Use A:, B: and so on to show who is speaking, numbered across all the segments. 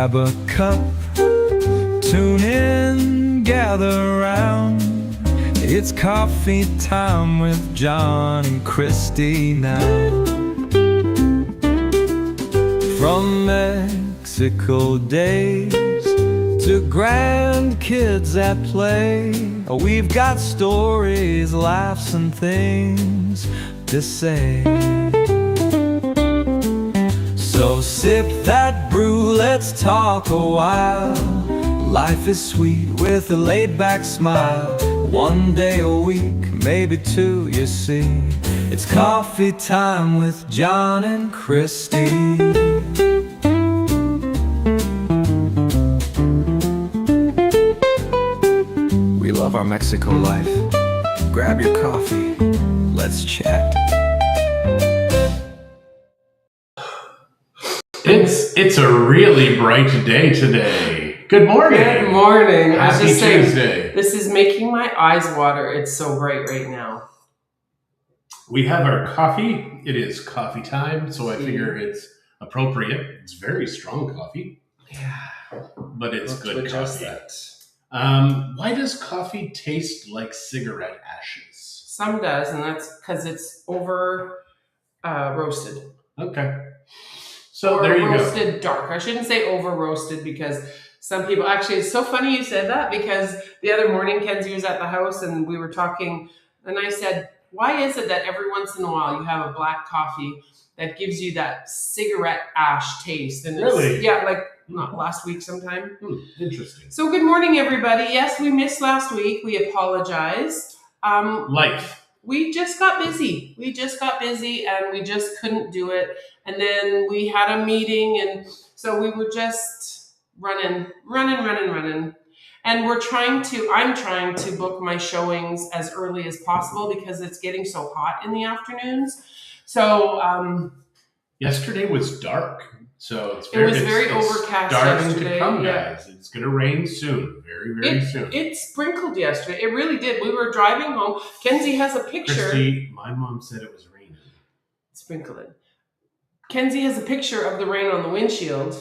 A: grab a cup, tune in, gather round. It's coffee time with John and Christie now. From Mexico days to grandkids at play, we've got stories, laughs, and things to say. So sip that brew, let's talk a while. Life is sweet with a laid-back smile. One day a week, maybe two, you see. It's coffee time with John and Christie. We love our Mexico life. Grab your coffee, let's chat.
B: It's a really bright day today. Good morning.
C: Good morning.
B: Happy Tuesday.
C: This is making my eyes water. It's so bright right now.
B: We have our coffee. It is coffee time, so I figure it's appropriate. It's very strong coffee.
C: Yeah.
B: But it's good coffee.
C: That.
B: Why does coffee taste like cigarette ashes?
C: Some does, and that's because it's over roasted.
B: Okay. So
C: or
B: there you
C: roasted dark. I shouldn't say over roasted because some people actually, it's so funny you said that because the other morning Kenzie was at the house and we were talking and I said, why is it that every once in a while you have a black coffee that gives you that cigarette ash taste? And
B: really?
C: Yeah, like not last week sometime.
B: Interesting.
C: So good morning, everybody. Yes, we missed last week. We apologize.
B: Life.
C: We just got busy. And we just couldn't do it. And then we had a meeting and so we were just running. And I'm trying to book my showings as early as possible because it's getting so hot in the afternoons. So
B: yesterday was dark. So it's
C: very overcast
B: starting
C: yesterday.
B: to come, guys. It's going to rain soon. Very soon.
C: It sprinkled yesterday. It really did. We were driving home. Kenzie has a picture.
B: Christie, my mom said it was raining.
C: Sprinkling. Kenzie has a picture of the rain on the windshield.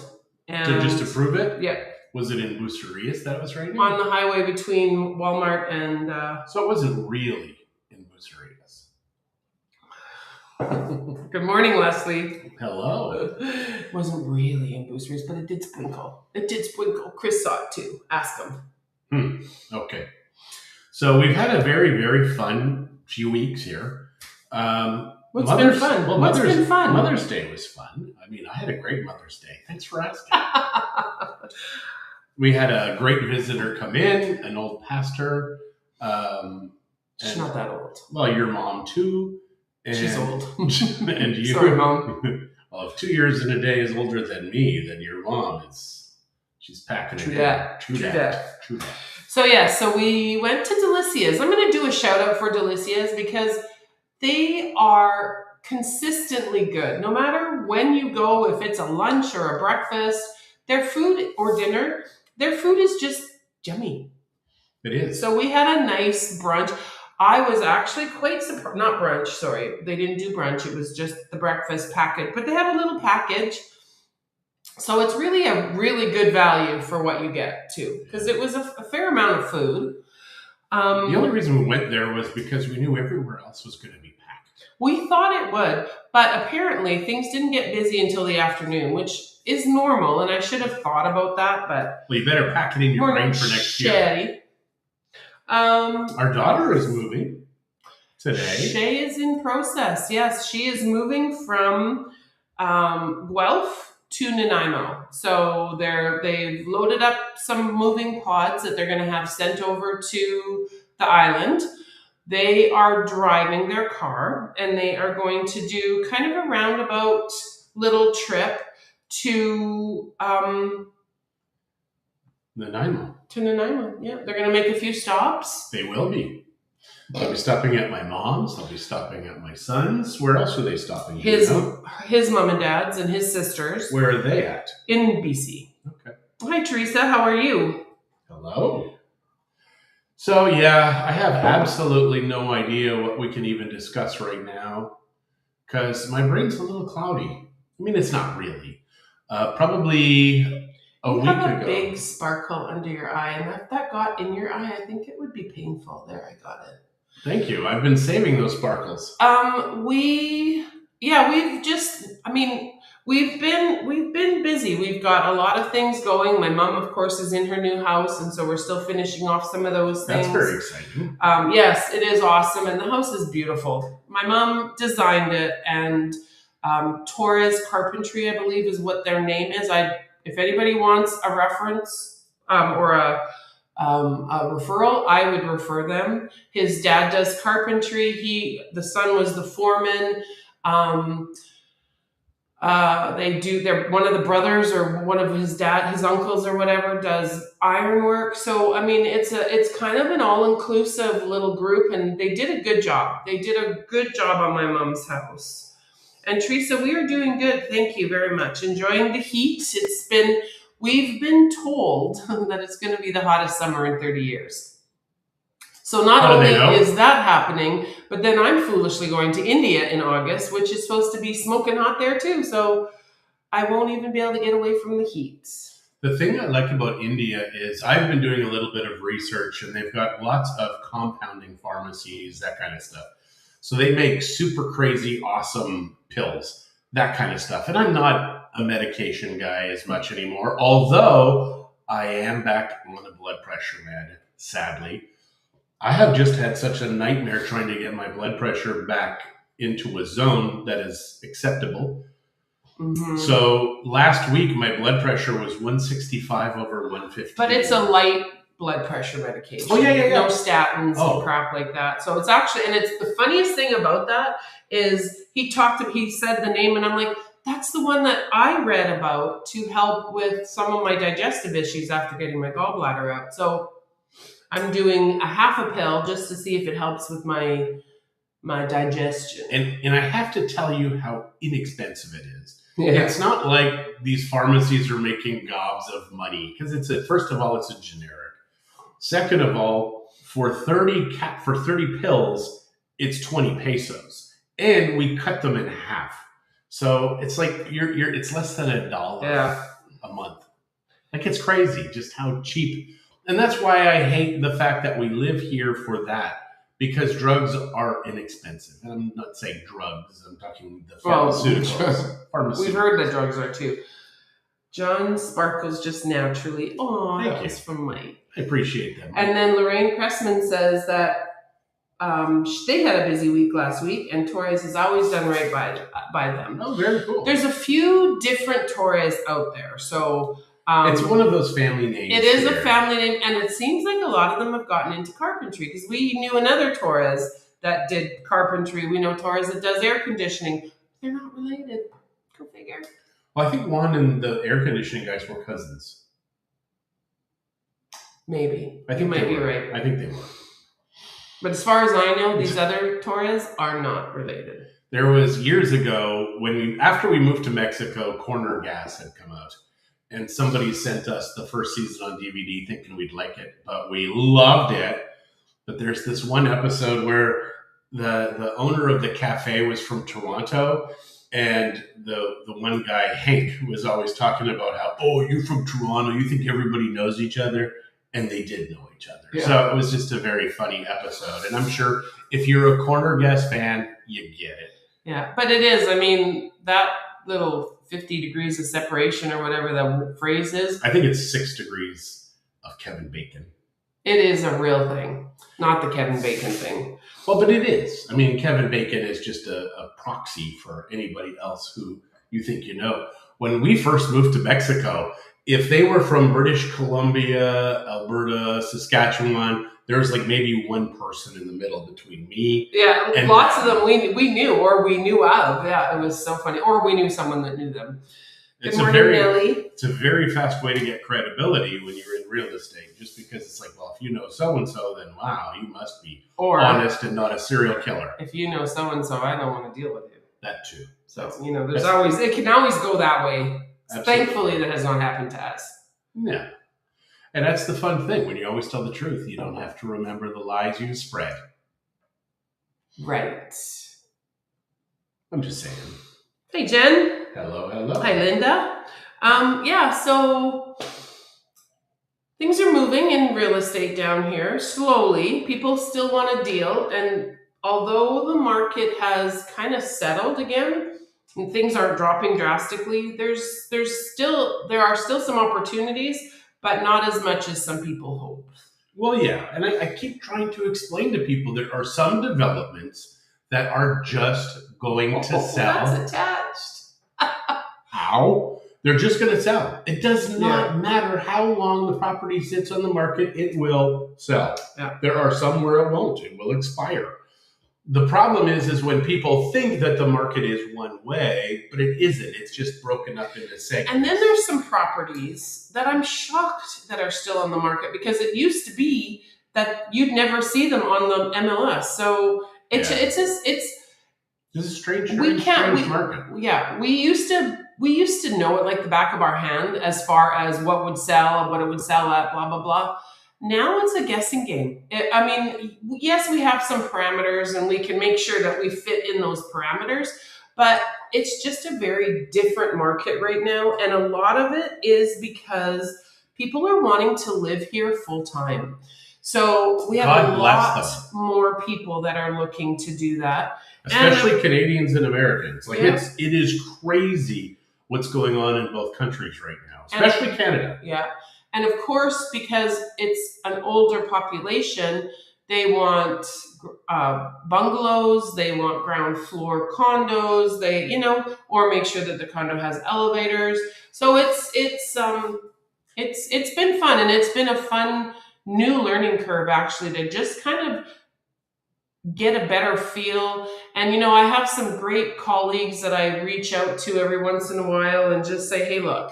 C: And
B: just to prove it?
C: Yeah.
B: Was it in Bucerias that it was raining?
C: On the highway between Walmart and...
B: So it wasn't really in Bucerias.
C: Good morning, Leslie.
B: Hello.
C: It wasn't really in Bucerias, but it did sprinkle. Chris saw it too. Ask him.
B: Okay. So we've had a very fun few weeks here.
C: What's been fun?
B: Well,
C: What's been fun?
B: Mother's Day was fun. I mean, I had a great Mother's Day. Thanks for asking. We had a great visitor come in, an old pastor.
C: She's not that old.
B: Well, your mom too. And,
C: she's old.
B: And you.
C: Sorry, Mom.
B: Well, if 2 years and a day is older than me, then your mom she's packing it in. True that.
C: So we went to Delicia's. I'm going to do a shout out for Delicia's because they are consistently good. No matter when you go, if it's a lunch or a breakfast, their food or dinner, their food is just yummy.
B: It is.
C: So we had a nice brunch. I was actually quite surprised. Not brunch, sorry. They didn't do brunch. It was just the breakfast package. But they have a little package. So it's really a really good value for what you get, too. Because it was a fair amount of food.
B: The only reason we went there was because we knew everywhere else was going to be packed.
C: We thought it would. But apparently things didn't get busy until the afternoon, which is normal. And I should have thought about that. But
B: well, you better pack it in your brain for next year. Our daughter is moving today.
C: Shay is in process. Yes, she is moving from Guelph to Nanaimo. So they've loaded up some moving pods that they're going to have sent over to the island. They are driving their car and they are going to do kind of a roundabout little trip to
B: Nanaimo.
C: Yeah. They're going to make a few stops.
B: They will be. They'll be stopping at my mom's. They'll be stopping at my son's. Where else are they stopping?
C: His mom and dad's and his sisters.
B: Where are they at?
C: In BC.
B: Okay.
C: Hi, Teresa. How are you?
B: Hello. So, yeah, I have absolutely no idea what we can even discuss right now because my brain's a little cloudy. I mean, it's not really. Probably a
C: You
B: week
C: have a
B: ago.
C: big sparkle under your eye, and if that got in your eye, I think it would be painful. There, I got it.
B: Thank you. I've been saving those sparkles.
C: We've been busy. We've got a lot of things going. My mom, of course, is in her new house, and so we're still finishing off some of those things.
B: That's very exciting.
C: Yes, it is awesome, and the house is beautiful. My mom designed it, and Torres Carpentry, I believe, is what their name is. If anybody wants a reference or a referral, I would refer them. His dad does carpentry. The son was the foreman. They're one of the brothers or one of his uncles or whatever does ironwork. So I mean, it's kind of an all-inclusive little group, and they did a good job. They did a good job on my mom's house. And Teresa, we are doing good. Thank you very much. Enjoying the heat. We've been told that it's going to be the hottest summer in 30 years. So not only is that happening, but then I'm foolishly going to India in August, which is supposed to be smoking hot there too. So I won't even be able to get away from the heat.
B: The thing I like about India is I've been doing a little bit of research, and they've got lots of compounding pharmacies, that kind of stuff. So they make super crazy, awesome pills, that kind of stuff. And I'm not a medication guy as much anymore, although I am back on a blood pressure med, sadly. I have just had such a nightmare trying to get my blood pressure back into a zone that is acceptable. Mm-hmm. So last week, my blood pressure was 165 over 150.
C: But it's a light blood pressure medication.
B: Oh, yeah.
C: No statins and crap like that. So it's actually, and it's the funniest thing about that is he said the name, and I'm like, that's the one that I read about to help with some of my digestive issues after getting my gallbladder out. So I'm doing a half a pill just to see if it helps with my digestion.
B: And I have to tell you how inexpensive it is.
C: Yeah.
B: It's not like these pharmacies are making gobs of money, because first of all, it's a generic. Second of all, for 30 pills, it's 20 pesos, and we cut them in half. So it's like it's less than $1 a month. Like, it's crazy just how cheap. And that's why I hate the fact that we live here for that, because drugs are inexpensive. And I'm not saying drugs, I'm talking the pharmaceuticals.
C: We've heard that drugs are too. John sparkles just naturally. Oh, that was from Mike.
B: I appreciate that.
C: And then Lorraine Cressman says that they had a busy week last week, and Torres has always done right by them.
B: Oh, very cool.
C: There's a few different Torres out there. So
B: it's one of those family names.
C: It is a family name, and it seems like a lot of them have gotten into carpentry, because we knew another Torres that did carpentry. We know Torres that does air conditioning. They're not related. Go figure.
B: Well, I think Juan and the air conditioning guys were cousins.
C: Maybe.
B: I think
C: you might be right.
B: I think they were.
C: But as far as I know, these other Torres are not related.
B: There was years ago after we moved to Mexico, Corner Gas had come out, and somebody sent us the first season on DVD thinking we'd like it, but we loved it. But there's this one episode where the owner of the cafe was from Toronto, and the one guy, Hank, was always talking about how, oh, you're from Toronto, you think everybody knows each other? And they did know each other. Yeah. So it was just a very funny episode. And I'm sure if you're a Corner Gas fan, you get it.
C: Yeah, but it is. I mean, that little 50 degrees of separation or whatever the phrase is.
B: I think it's 6 degrees of Kevin Bacon.
C: It is a real thing, not the Kevin Bacon thing.
B: Well, but it is. I mean, Kevin Bacon is just a proxy for anybody else who you think you know. When we first moved to Mexico, if they were from British Columbia, Alberta, Saskatchewan, there was like maybe one person in the middle between me.
C: Yeah, and lots of them we knew or we knew of. Yeah, it was so funny. Or we knew someone that knew them. Good morning, Nelly.
B: It's a very fast way to get credibility when you're in real estate, just because it's like, well, if you know so-and-so, then wow, you must be honest and not a serial killer.
C: If you know so-and-so, I don't want to deal with you.
B: That too.
C: So, it can always go that way. Thankfully, that has not happened to us.
B: Yeah. And that's the fun thing. When you always tell the truth, you don't have to remember the lies you spread.
C: Right.
B: I'm just saying.
C: Hey, Jen.
B: Hello.
C: Hi, Linda. Yeah, so things are moving in real estate down here slowly. People still want a deal, and although the market has kind of settled again and things aren't dropping drastically, there are still some opportunities, but not as much as some people hope.
B: Well, yeah, and I keep trying to explain to people there are some developments that are just going to sell.
C: That's attached.
B: How? They're just going to sell. It does not matter how long the property sits on the market, it will sell.
C: Yeah.
B: There are some where it won't. It will expire. The problem is when people think that the market is one way, but it isn't. It's just broken up into segments.
C: And then there's some properties that I'm shocked that are still on the market, because it used to be that you'd never see them on the MLS. So it's
B: This is a strange market.
C: Yeah, we used to know it like the back of our hand as far as what would sell, what it would sell at, blah blah blah. Now it's a guessing game. Yes, we have some parameters and we can make sure that we fit in those parameters, but it's just a very different market right now. And a lot of it is because people are wanting to live here full time. So we have a lot more people that are looking to do that.
B: Especially Canadians and Americans. It is crazy what's going on in both countries right now, especially Canada.
C: Yeah. And of course, because it's an older population, they want bungalows, they want ground floor condos, or make sure that the condo has elevators. So it's been fun, and it's been a fun new learning curve actually to just kind of get a better feel. And I have some great colleagues that I reach out to every once in a while and just say, hey, look,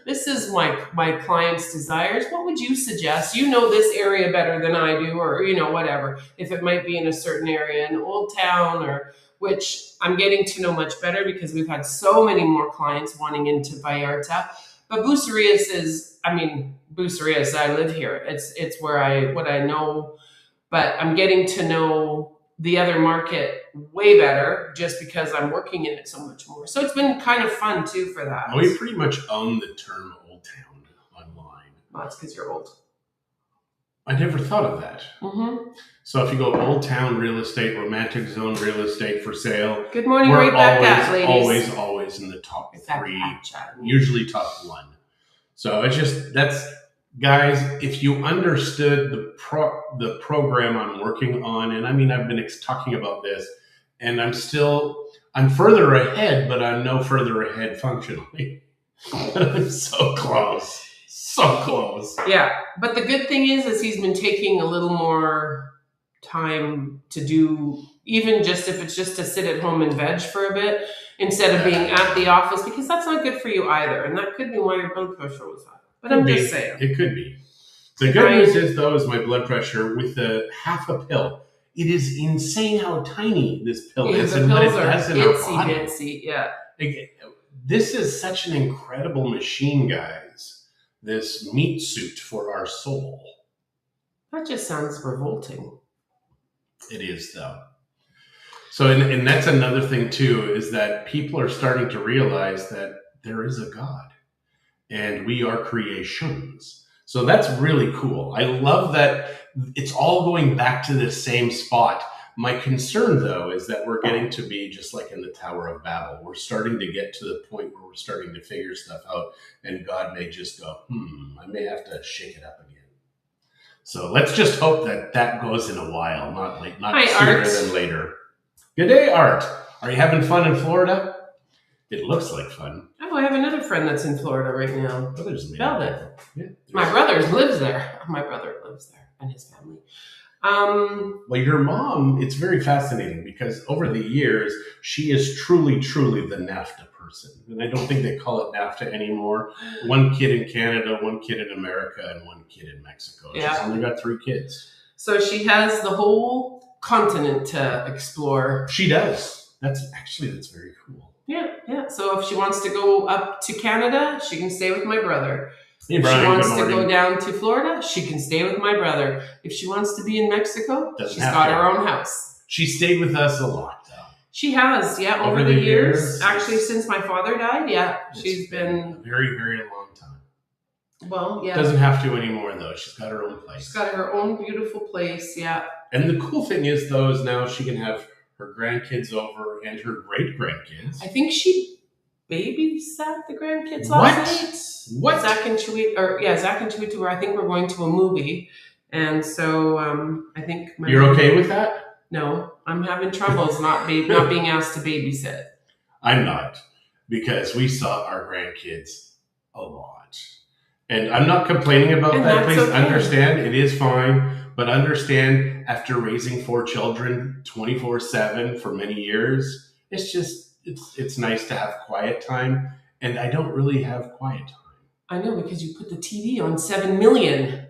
C: this is my client's desires. What would you suggest? You know this area better than I do, or whatever. If it might be in a certain area in Old Town, or which I'm getting to know much better because we've had so many more clients wanting into Vallarta. But Bucerias, I live here. It's what I know. But I'm getting to know the other market way better just because I'm working in it so much more. So it's been kind of fun too for that.
B: Well, we pretty much own the term Old Town online.
C: Well, that's because you're old.
B: I never thought of that.
C: Mm-hmm.
B: So if you go Old Town real estate, romantic zone real estate for sale.
C: Good morning,
B: we're
C: right back at ladies.
B: Always in the top 3, usually top 1. So it's just, guys, if you understood the program I'm working on, and I've been talking about this, and I'm further ahead, but I'm no further ahead functionally. I'm so close.
C: Yeah, but the good thing is he's been taking a little more time to do, even just if it's just to sit at home and veg for a bit instead of being at the office, because that's not good for you either, and that could be why your blood pressure was high. But I'm just saying.
B: It could be. The good news is, though, is my blood pressure with the half a pill. It is insane how tiny this pill is and what it does in our body.
C: Itsy, yeah.
B: This is such an incredible machine, guys. This meat suit for our soul.
C: That just sounds revolting.
B: It is, though. So, and that's another thing, too, is that people are starting to realize that there is a God. And we are creations. So that's really cool. I love that it's all going back to the same spot. My concern, though, is that we're getting to be just like in the Tower of Babel. We're starting to get to the point where we're starting to figure stuff out, and God may just go, I may have to shake it up again. So let's just hope that goes in a while, not sooner than later. Good day, Art. Are you having fun in Florida? It looks like fun.
C: Oh, I have another friend that's in Florida right now.
B: Velvet. Yeah,
C: my brother lives there. My brother lives there and his family.
B: Well, your mom, it's very fascinating because over the years, she is truly, truly the NAFTA person. And I don't think they call it NAFTA anymore. One kid in Canada, one kid in America, and one kid in Mexico.
C: Yeah.
B: She's only got 3 kids.
C: So she has the whole continent to explore.
B: She does. That's very cool.
C: Yeah. So if she wants to go up to Canada, she can stay with my brother.
B: Hey,
C: if
B: Brian,
C: she wants to go down to Florida, she can stay with my brother. If she wants to be in Mexico, she's got her own house.
B: She stayed with us a lot, though.
C: She has, yeah, over the years. Actually, since my father died, yeah, she's been
B: a very, very long time.
C: Well, yeah.
B: Doesn't have to anymore though. She's got her own place.
C: She's got her own beautiful place, yeah.
B: And the cool thing is though, is now she can have her grandkids over and her great grandkids.
C: I think she babysat the grandkids last night.
B: What?
C: Zach and Chiwetel were, I think we're going to a movie. And so I think
B: You're okay with that?
C: No, I'm having troubles not being asked to babysit.
B: I'm not, because we saw our grandkids a lot. And I'm not complaining about that. Please understand, it is fine. But understand, after raising 4 children 24/7 for many years, it's just, it's nice to have quiet time. And I don't really have quiet time.
C: I know, because you put the TV on 7 million.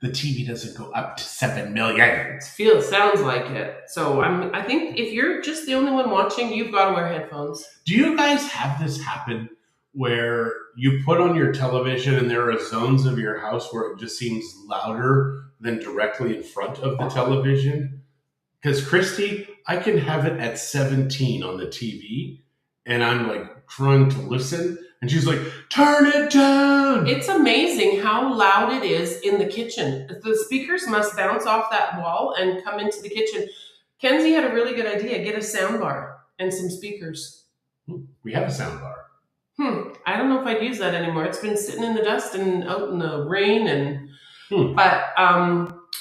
B: The TV doesn't go up to 7 million.
C: Sounds like it. So I think if you're just the only one watching, you've got to wear headphones.
B: Do you guys have this happen where you put on your television and there are zones of your house where it just seems louder than directly in front of the television? Because Christie, I can have it at 17 on the TV and I'm like trying to listen. And she's like, turn it down.
C: It's amazing how loud it is in the kitchen. The speakers must bounce off that wall and come into the kitchen. Kenzie had a really good idea. Get a sound bar and some speakers.
B: We have a sound bar.
C: I don't know if I'd use that anymore. It's been sitting in the dust and out in the rain. But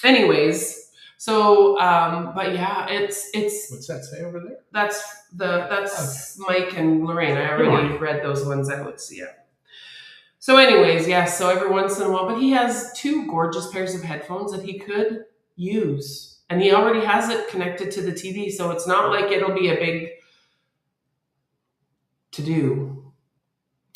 C: anyways, so, but yeah, it's.
B: What's that say over there?
C: That's Mike and Lorraine. I already read those ones out. So yeah. So anyways, yes. So every once in a while, but he has 2 gorgeous pairs of headphones that he could use, and he already has it connected to the TV. So it's not like it'll be a big to do.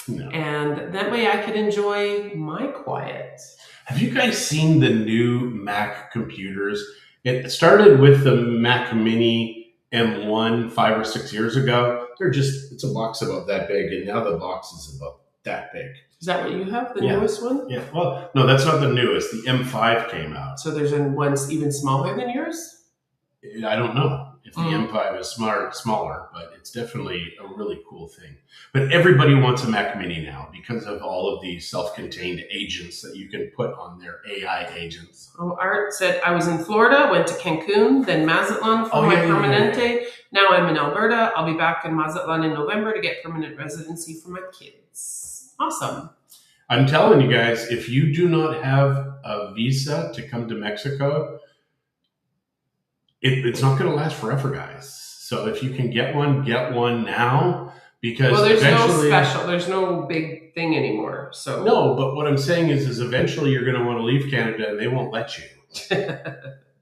C: No. And that way I could enjoy my quiet.
B: Have you guys seen the new Mac computers? It started with the Mac Mini M1 5 or 6 years ago. It's a box about that big, and now the box is about that big.
C: Is that what you have, the newest one?
B: Yeah, well, no, that's not the newest. The M5 came out.
C: So there's one even smaller than yours?
B: I don't know if the M5 is smaller, but it's definitely a really cool thing. But everybody wants a Mac Mini now because of all of these self-contained agents that you can put on their AI agents.
C: Oh, Art said, I was in Florida, went to Cancun, then Mazatlan for my Permanente. Now I'm in Alberta. I'll be back in Mazatlan in November to get permanent residency for my kids. Awesome.
B: I'm telling you guys, if you do not have a visa to come to Mexico, it's not going to last forever, guys. So if you can get one now, because
C: there's no big thing anymore. So
B: no, but what I'm saying is eventually you're going to want to leave Canada and they won't let you.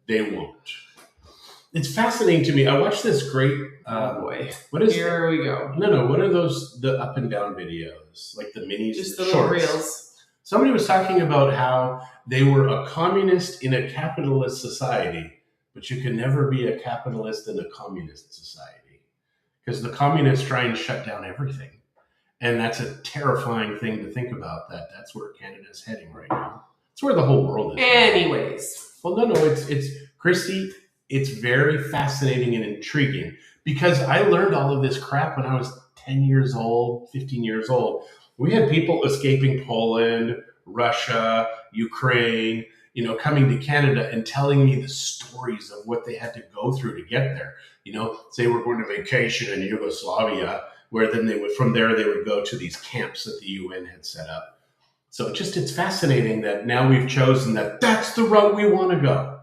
B: They won't. It's fascinating to me. I watched this great.
C: Oh boy!
B: What is?
C: Here we go.
B: No. What are those? The up and down videos, like the minis,
C: just the little reels.
B: Somebody was talking about how they were a communist in a capitalist society. But you can never be a capitalist in a communist society because the communists try and shut down everything. And that's a terrifying thing to think about, that's where Canada's heading right now. It's where the whole world is.
C: Anyways.
B: Well, no, it's Christie, it's very fascinating and intriguing because I learned all of this crap when I was 10 years old, 15 years old. We had people escaping Poland, Russia, Ukraine, coming to Canada and telling me the stories of what they had to go through to get there. Say we're going to vacation in Yugoslavia, where then from there they would go to these camps that the UN had set up. So it's fascinating that now we've chosen that's the route we want to go.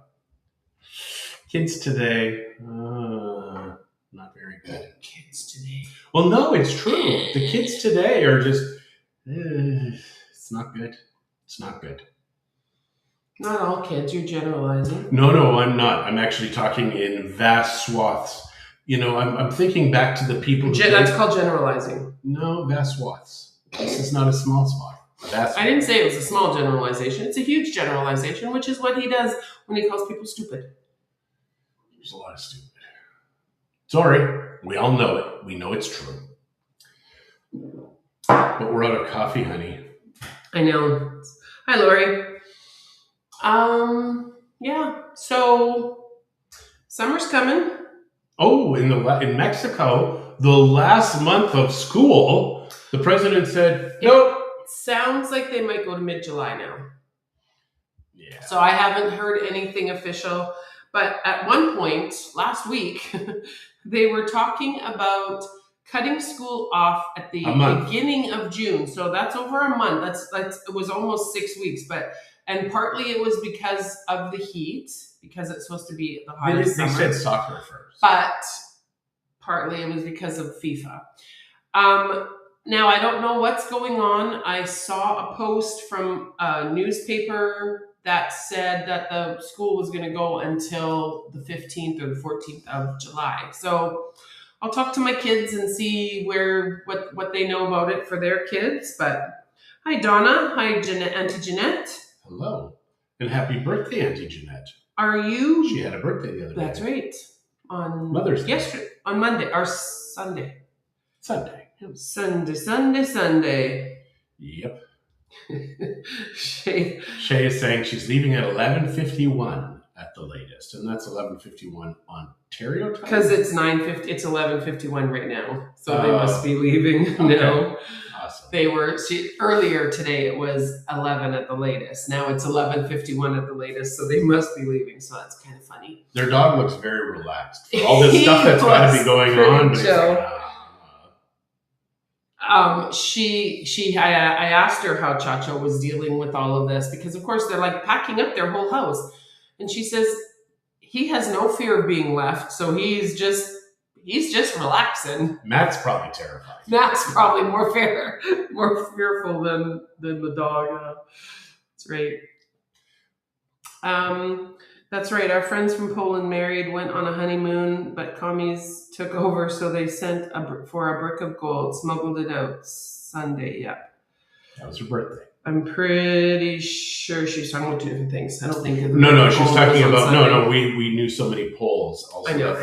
B: Kids today, not very good.
C: Kids today.
B: Well, no, it's true. The kids today are just, it's not good. It's not good.
C: Not all kids, you're generalizing.
B: No, I'm not. I'm actually talking in vast swaths. I'm thinking back to the people who...
C: That's called generalizing.
B: No, vast swaths. This is not a small swath.
C: I didn't say it was a small generalization. It's a huge generalization, which is what he does when he calls people stupid.
B: There's a lot of stupid. Sorry, we all know it. We know it's true. But we're out of coffee, honey.
C: I know. Hi, Lori. Yeah, so summer's coming.
B: Oh, in Mexico, the last month of school, the president said, nope.
C: It sounds like they might go to mid-July now.
B: Yeah.
C: So I haven't heard anything official. But at one point last week, they were talking about cutting school off at the beginning of June. So that's over a month. That's it was almost 6 weeks. And partly it was because of the heat, because it's supposed to be the hottest summer.
B: They said soccer first.
C: But partly it was because of FIFA. Now, I don't know what's going on. I saw a post from a newspaper that said that the school was going to go until the 15th or the 14th of July. So I'll talk to my kids and see what they know about it for their kids. But hi, Donna. Hi, Auntie Jeanette.
B: Hello. And happy birthday, Auntie Jeanette.
C: Are you?
B: She had a birthday the other day.
C: That's right. On
B: Mother's Day.
C: Yesterday. On Monday or Sunday.
B: Sunday.
C: Sunday.
B: Yep.
C: Shay
B: is saying she's leaving at 11:51 at the latest, and that's 11:51 Ontario time.
C: Because it's 9:50. It's 11:51 right now, so they must be leaving
B: okay.
C: now.
B: Awesome.
C: Earlier today. It was 11 at the latest. Now it's 11:51 at the latest, so they must be leaving. So that's kind of funny.
B: Their dog looks very relaxed for all this stuff that's got to be going on. But
C: I asked her how Chacho was dealing with all of this, because of course they're like packing up their whole house, and she says he has no fear of being left, so he's just relaxing.
B: Matt's probably terrified.
C: Matt's probably more fearful than the dog. That's right. That's right. Our friends from Poland married, went on a honeymoon, but commies took over, so they sent for a brick of gold, smuggled it out Sunday. Yeah.
B: That was her birthday.
C: I'm pretty sure she's talking about two different things. I don't think.
B: No, she's talking about no. We knew so many Poles. Also,
C: I know.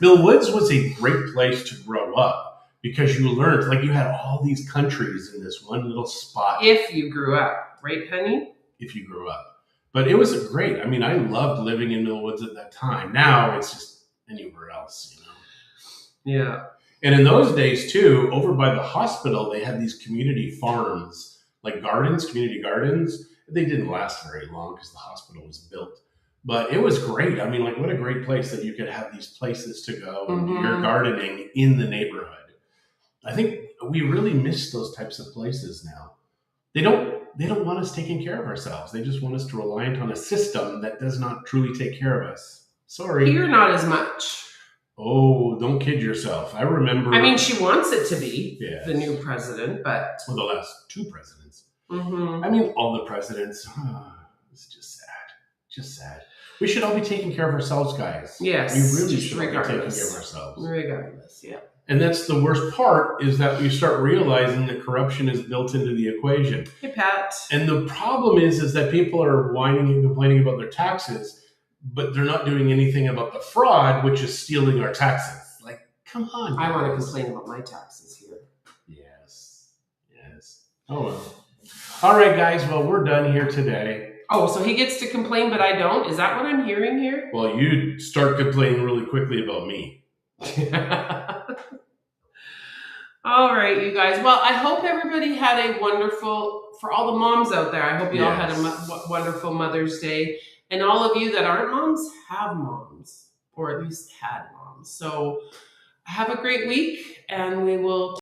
B: Mill Woods was a great place to grow up because you learned, like, you had all these countries in this one little spot.
C: If you grew up, right, honey?
B: If you grew up. But it was great. I mean, I loved living in Mill Woods at that time. Now it's just anywhere else,
C: Yeah.
B: And in those days, too, over by the hospital, they had these community farms, like community gardens. They didn't last very long because the hospital was built. But it was great. I mean, like, what a great place that you could have these places to go and do your gardening in the neighborhood. I think we really miss those types of places now. They don't want us taking care of ourselves. They just want us to rely on a system that does not truly take care of us. Sorry.
C: Here, not as much.
B: Oh, don't kid yourself. I remember.
C: I mean, she wants it to be
B: yes.
C: the new president, but...
B: Well, the last two presidents.
C: Mm-hmm.
B: I mean, all the presidents. It's just sad. Just sad. We should all be taking care of ourselves, guys.
C: Yes.
B: We really should all be taking care of ourselves.
C: Regardless, yeah.
B: And that's the worst part, is that we start realizing that corruption is built into the equation.
C: Hey, Pat.
B: And the problem is that people are whining and complaining about their taxes, but they're not doing anything about the fraud, which is stealing our taxes. Like, come on.
C: I want to complain about my taxes here.
B: Yes. Oh, well. All right, guys. Well, we're done here today.
C: Oh, so he gets to complain, but I don't? Is that what I'm hearing here?
B: Well, you start complaining really quickly about me.
C: All right, you guys. Well, I hope everybody had a wonderful, for all the moms out there, I hope you all had a wonderful Mother's Day. And all of you that aren't moms, have moms, or at least had moms. So have a great week, and we will